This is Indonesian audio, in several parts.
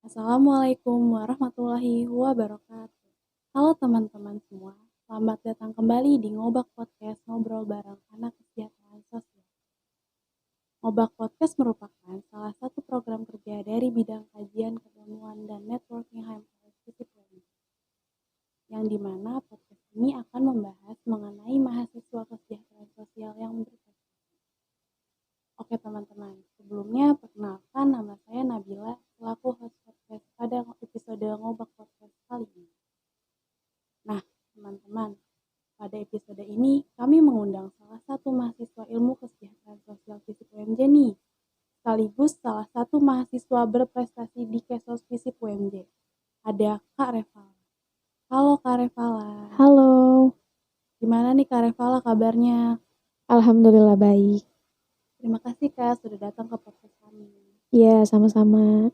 Assalamualaikum warahmatullahi wabarakatuh. Halo teman-teman semua, selamat datang kembali di Ngobak Podcast Ngobrol Bareng Anak Kesejahteraan Sosial. Ngobak Podcast merupakan salah satu program kerja dari bidang kajian keilmuan dan networking HMS Disiplin, yang dimana podcast ini akan membahas mengenai mahasiswa kesejahteraan sosial yang berprestasi. Oke teman-teman, sebelumnya perkenalkan nama saya Nabila selaku host podcast pada episode Ngobak Podcast kali ini. Nah, teman-teman, pada episode ini kami mengundang salah satu mahasiswa ilmu kesejahteraan sosial FISIP UMJ nih, sekaligus salah satu mahasiswa berprestasi di Kesos FISIP UMJ. Ada Kak Revala. Halo Kak Revala. Halo, Gimana nih Kak Revala kabarnya? alhamdulillah baik. Terima kasih Kak sudah datang ke podcast kami. Iya, sama-sama.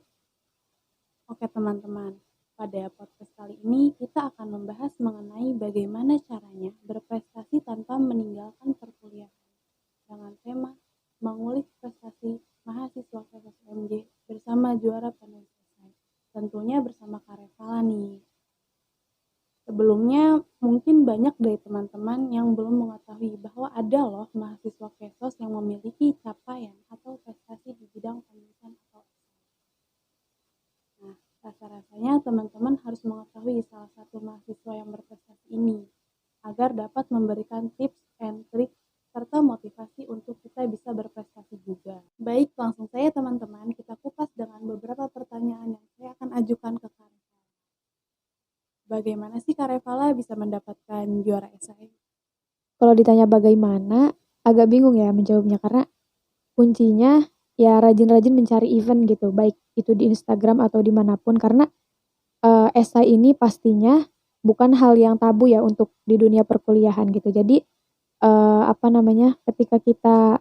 Oke teman-teman, pada podcast kali ini kita akan membahas mengenai bagaimana caranya berprestasi tanpa meninggalkan perkuliahan dengan tema mengulik prestasi mahasiswa KSMJ bersama juara panen selesai. Tentunya bersama Kak Revala nih. Sebelumnya mungkin banyak dari teman-teman yang belum mengetahui bahwa ada loh mahasiswa KESOS yang memiliki capaian atau prestasi di bidang pendidikan atau Nah, rasa-rasanya teman-teman harus mengetahui salah satu mahasiswa yang berprestasi ini agar dapat memberikan tips and trik serta motivasi untuk kita bisa berprestasi juga. Baik, langsung saja teman-teman kita kupas dengan beberapa pertanyaan yang saya akan ajukan ke Kak Revala. Bagaimana sih Kak Revala bisa mendapatkan juara esai? Kalau ditanya bagaimana, agak bingung ya menjawabnya karena kuncinya ya rajin-rajin mencari event gitu, baik itu di Instagram atau dimanapun karena esai ini pastinya bukan hal yang tabu ya untuk di dunia perkuliahan gitu. Jadi ketika kita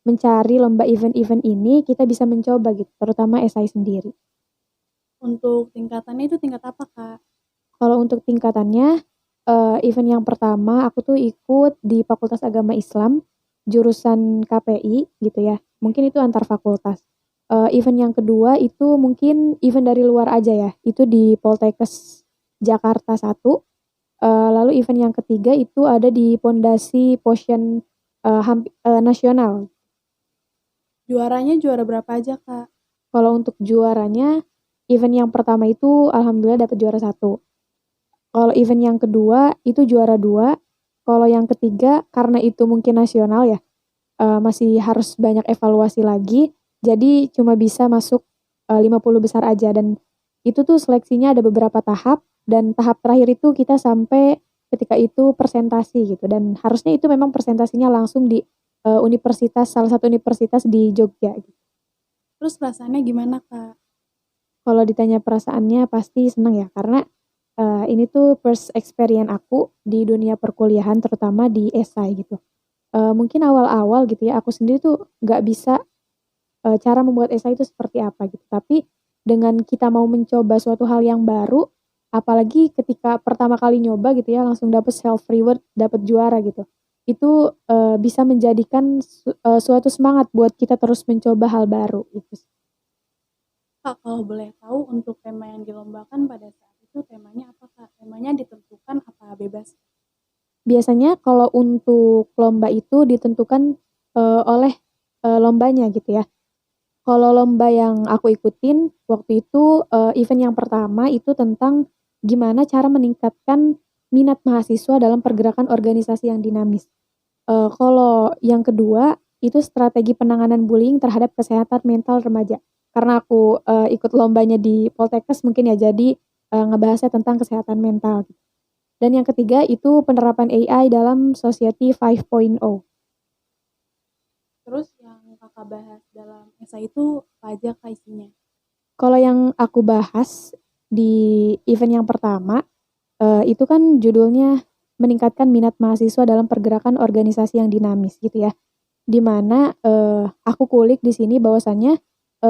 mencari lomba event-event ini, kita bisa mencoba gitu, terutama esai sendiri. Untuk tingkatannya itu tingkat apa Kak? Kalau untuk tingkatannya, event yang pertama aku tuh ikut di Fakultas Agama Islam, jurusan KPI gitu ya, mungkin itu antar fakultas. Event yang kedua itu mungkin event dari luar aja ya, itu di Poltekkes Jakarta 1. Lalu event yang ketiga itu ada di Pondasi Posyan Nasional. Juaranya juara berapa aja Kak? Kalau untuk juaranya, event yang pertama itu alhamdulillah dapat juara 1. Kalau event yang kedua itu juara 2. Kalau yang ketiga karena itu mungkin nasional ya, masih harus banyak evaluasi lagi, jadi cuma bisa masuk 50 besar aja dan itu tuh seleksinya ada beberapa tahap dan tahap terakhir itu kita sampai ketika itu presentasi gitu dan harusnya itu memang presentasinya langsung di salah satu universitas di Jogja gitu. Terus perasaannya gimana Kak? Kalau ditanya perasaannya pasti senang ya karena ini tuh first experience aku di dunia perkuliahan terutama di esai gitu. Mungkin awal-awal gitu ya aku sendiri tuh nggak bisa cara membuat esai itu seperti apa gitu. Tapi dengan kita mau mencoba suatu hal yang baru, apalagi ketika pertama kali nyoba gitu ya langsung dapet self reward, dapet juara gitu. Itu bisa menjadikan suatu semangat buat kita terus mencoba hal baru gitu. Kak, kalau boleh tahu untuk tema yang dilombakan pada saat itu temanya apa Kak? Temanya ditentukan apa bebas? Biasanya kalau untuk lomba itu ditentukan oleh lombanya gitu ya. Kalau lomba yang aku ikutin waktu itu event yang pertama itu tentang gimana cara meningkatkan minat mahasiswa dalam pergerakan organisasi yang dinamis. Kalau yang kedua itu strategi penanganan bullying terhadap kesehatan mental remaja. Karena aku ikut lombanya di Poltekkes mungkin ya jadi ngebahasnya tentang kesehatan mental. Dan yang ketiga itu penerapan AI dalam Society 5.0. Terus yang Kakak bahas dalam esai itu apa aja Kak isinya? Kalau yang aku bahas di event yang pertama, itu kan judulnya meningkatkan minat mahasiswa dalam pergerakan organisasi yang dinamis gitu ya. Di mana aku kulik di sini bahwasannya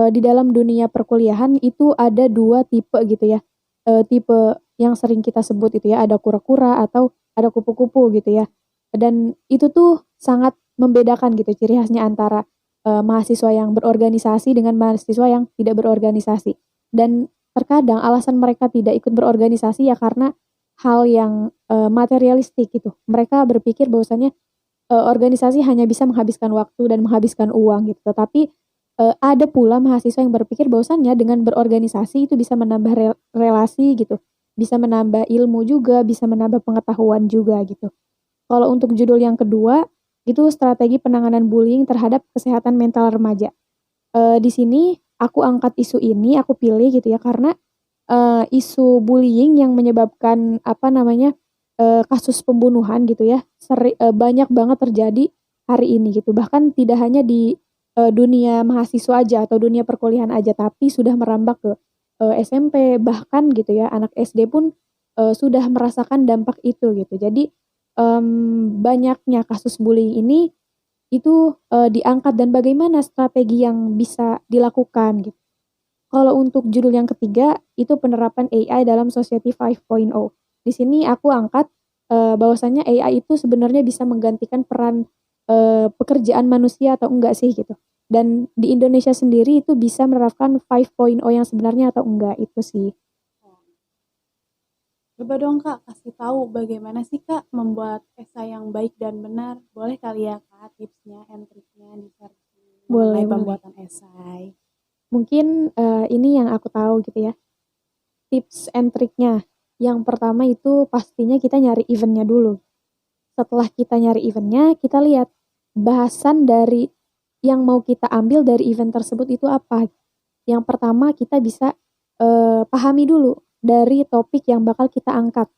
di dalam dunia perkuliahan itu ada 2 tipe gitu ya. Tipe yang sering kita sebut itu ya ada kura-kura atau ada kupu-kupu gitu ya. Dan itu tuh sangat membedakan gitu ciri khasnya antara mahasiswa yang berorganisasi dengan mahasiswa yang tidak berorganisasi. Dan terkadang alasan mereka tidak ikut berorganisasi ya karena hal yang materialistik gitu. Mereka berpikir bahwasannya organisasi hanya bisa menghabiskan waktu dan menghabiskan uang gitu. Tetapi ada pula mahasiswa yang berpikir bahwasannya dengan berorganisasi itu bisa menambah relasi gitu, bisa menambah ilmu juga, bisa menambah pengetahuan juga gitu. Kalau untuk judul yang kedua, itu strategi penanganan bullying terhadap kesehatan mental remaja. Di sini aku angkat isu ini, aku pilih gitu ya karena isu bullying yang menyebabkan apa namanya, kasus pembunuhan gitu ya, banyak banget terjadi hari ini gitu. Bahkan tidak hanya di dunia mahasiswa aja atau dunia perkuliahan aja, tapi sudah merambah ke SMP bahkan gitu ya, anak SD pun sudah merasakan dampak itu gitu. Jadi banyaknya kasus bullying ini itu diangkat dan bagaimana strategi yang bisa dilakukan gitu. Kalau untuk judul yang ketiga, itu penerapan AI dalam Society 5.0. Di sini aku angkat bahwasannya AI itu sebenarnya bisa menggantikan peran pekerjaan manusia atau enggak sih gitu. Dan di Indonesia sendiri itu bisa menerapkan 5.0 yang sebenarnya atau enggak itu sih. Coba dong Kak, kasih tahu bagaimana sih Kak membuat esai yang baik dan benar. Boleh kali ya Kak tipsnya and triknya di-share mengenai Boleh, boleh. pembuatan esai. Mungkin ini yang aku tahu gitu ya. Tips and triknya. Yang pertama itu pastinya kita nyari eventnya dulu. Setelah kita nyari eventnya, kita lihat bahasan dari yang mau kita ambil dari event tersebut itu apa. Yang pertama kita bisa pahami dulu dari topik yang bakal kita angkat,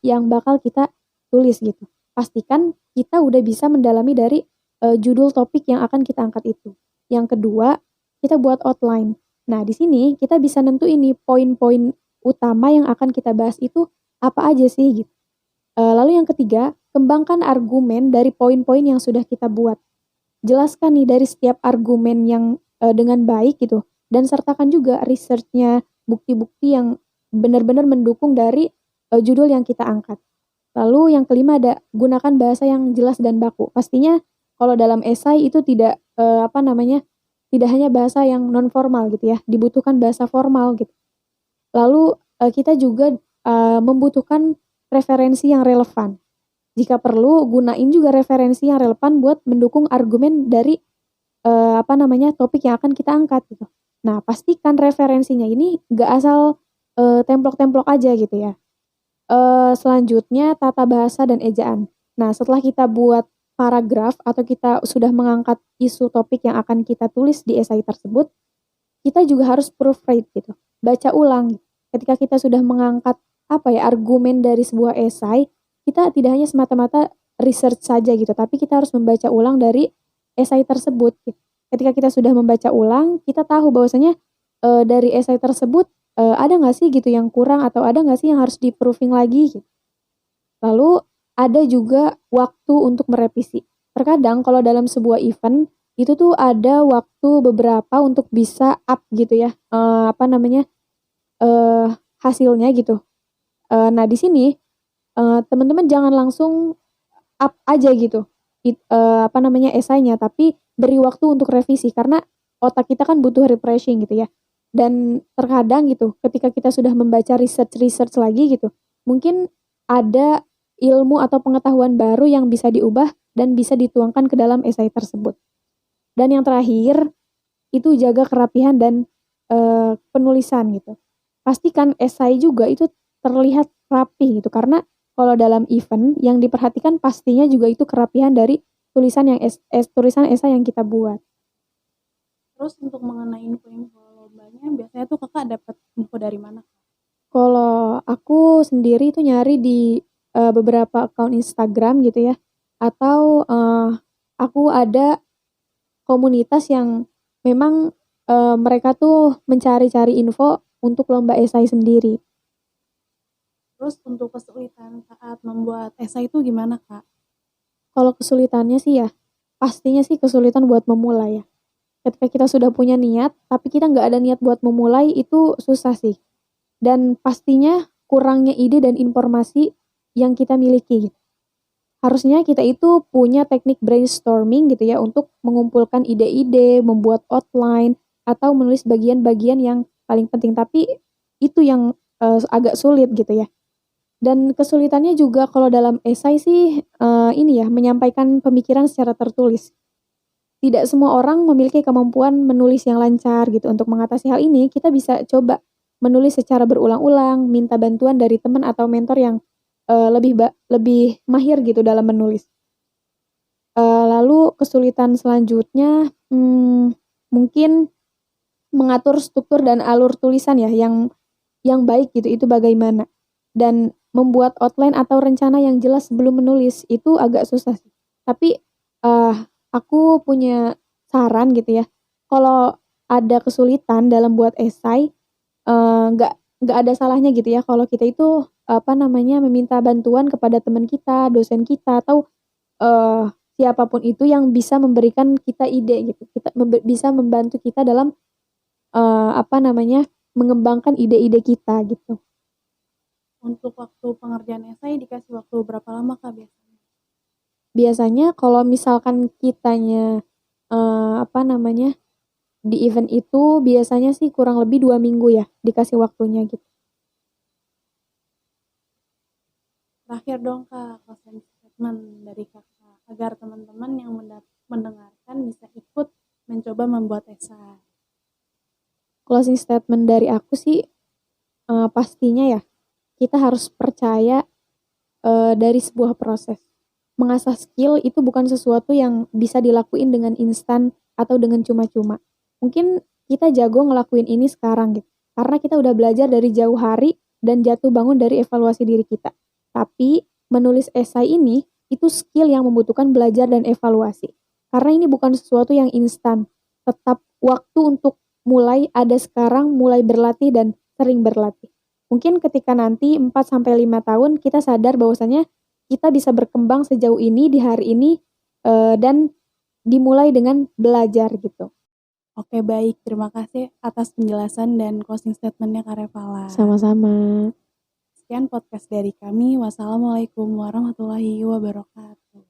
yang bakal kita tulis gitu. Pastikan kita udah bisa mendalami dari judul topik yang akan kita angkat itu. Yang kedua, kita buat outline. Nah, di sini kita bisa nentuin nih poin-poin utama yang akan kita bahas itu apa aja sih gitu. Lalu yang ketiga, kembangkan argumen dari poin-poin yang sudah kita buat. Jelaskan nih dari setiap argumen yang dengan baik gitu dan sertakan juga research-nya, bukti-bukti yang benar-benar mendukung dari judul yang kita angkat. Lalu yang kelima ada gunakan bahasa yang jelas dan baku. Pastinya kalau dalam esai itu tidak apa namanya, tidak hanya bahasa yang non formal gitu ya, dibutuhkan bahasa formal gitu. Lalu kita juga membutuhkan referensi yang relevan. Jika perlu, gunain juga referensi yang relevan buat mendukung argumen dari apa namanya topik yang akan kita angkat gitu. Nah, pastikan referensinya ini gak asal templok-templok aja gitu ya. Selanjutnya tata bahasa dan ejaan. Nah, setelah kita buat paragraf atau kita sudah mengangkat isu topik yang akan kita tulis di esai tersebut, kita juga harus proofread gitu. Baca ulang. Ketika kita sudah mengangkat apa ya argumen dari sebuah esai, kita tidak hanya semata-mata research saja gitu, tapi kita harus membaca ulang dari esai tersebut. Gitu. Ketika kita sudah membaca ulang, kita tahu bahwasanya dari esai tersebut ada nggak sih gitu yang kurang atau ada nggak sih yang harus di-proofing lagi gitu. Lalu ada juga waktu untuk merevisi. Terkadang kalau dalam sebuah event itu tuh ada waktu beberapa untuk bisa up gitu ya, apa namanya hasilnya gitu. Nah di sini teman-teman jangan langsung up aja gitu, apa namanya esainya, tapi beri waktu untuk revisi karena otak kita kan butuh refreshing gitu ya. Dan terkadang gitu, ketika kita sudah membaca research lagi gitu, mungkin ada ilmu atau pengetahuan baru yang bisa diubah dan bisa dituangkan ke dalam esai tersebut. Dan yang terakhir, itu jaga kerapihan dan penulisan gitu. Pastikan esai juga itu terlihat rapi gitu, karena kalau dalam event yang diperhatikan pastinya juga itu kerapihan dari tulisan tulisan esai yang kita buat. Terus untuk mengenai info-info lombanya, biasanya tuh Kakak dapat info dari mana? Kalau aku sendiri itu nyari di beberapa akun Instagram gitu ya, atau aku ada komunitas yang memang mereka tuh mencari-cari info untuk lomba esai sendiri. Terus untuk kesulitan saat membuat esai itu gimana Kak? Kalau kesulitannya sih ya, pastinya sih kesulitan buat memulai ya. Ketika kita sudah punya niat, tapi kita nggak ada niat buat memulai, itu susah sih. Dan pastinya kurangnya ide dan informasi yang kita miliki. Harusnya kita itu punya teknik brainstorming gitu ya untuk mengumpulkan ide-ide, membuat outline, atau menulis bagian-bagian yang paling penting. Tapi itu yang agak sulit gitu ya. Dan kesulitannya juga kalau dalam esai sih ini ya, menyampaikan pemikiran secara tertulis. Tidak semua orang memiliki kemampuan menulis yang lancar gitu. Untuk mengatasi hal ini, kita bisa coba menulis secara berulang-ulang, minta bantuan dari teman atau mentor yang lebih mahir gitu dalam menulis. Lalu kesulitan selanjutnya mungkin mengatur struktur dan alur tulisan ya yang baik gitu, itu bagaimana. Dan membuat outline atau rencana yang jelas sebelum menulis itu agak susah sih. Tapi aku punya saran gitu ya. Kalau ada kesulitan dalam buat esai, nggak ada salahnya gitu ya kalau kita itu meminta bantuan kepada teman kita, dosen kita, atau siapapun itu yang bisa memberikan kita ide gitu. Kita bisa membantu kita dalam mengembangkan ide-ide kita gitu. Untuk waktu pengerjaan esai dikasih waktu berapa lama Kak biasanya? Biasanya kalau misalkan kitanya di event itu biasanya sih kurang lebih 2 minggu ya dikasih waktunya gitu. Terakhir dong Kak, closing statement dari Kakak agar teman-teman yang mendengarkan bisa ikut mencoba membuat esai. Closing statement dari aku sih pastinya ya kita harus percaya dari sebuah proses. Mengasah skill itu bukan sesuatu yang bisa dilakuin dengan instan atau dengan cuma-cuma. Mungkin kita jago ngelakuin ini sekarang gitu. Karena kita udah belajar dari jauh hari dan jatuh bangun dari evaluasi diri kita. Tapi menulis esai ini itu skill yang membutuhkan belajar dan evaluasi. Karena ini bukan sesuatu yang instan. Tetap waktu untuk mulai ada sekarang, mulai berlatih dan sering berlatih. Mungkin ketika nanti 4-5 tahun kita sadar bahwasannya kita bisa berkembang sejauh ini di hari ini dan dimulai dengan belajar gitu. Oke baik, terima kasih atas penjelasan dan closing statementnya Kak Revala. Sama-sama. Sekian podcast dari kami. Wassalamualaikum warahmatullahi wabarakatuh.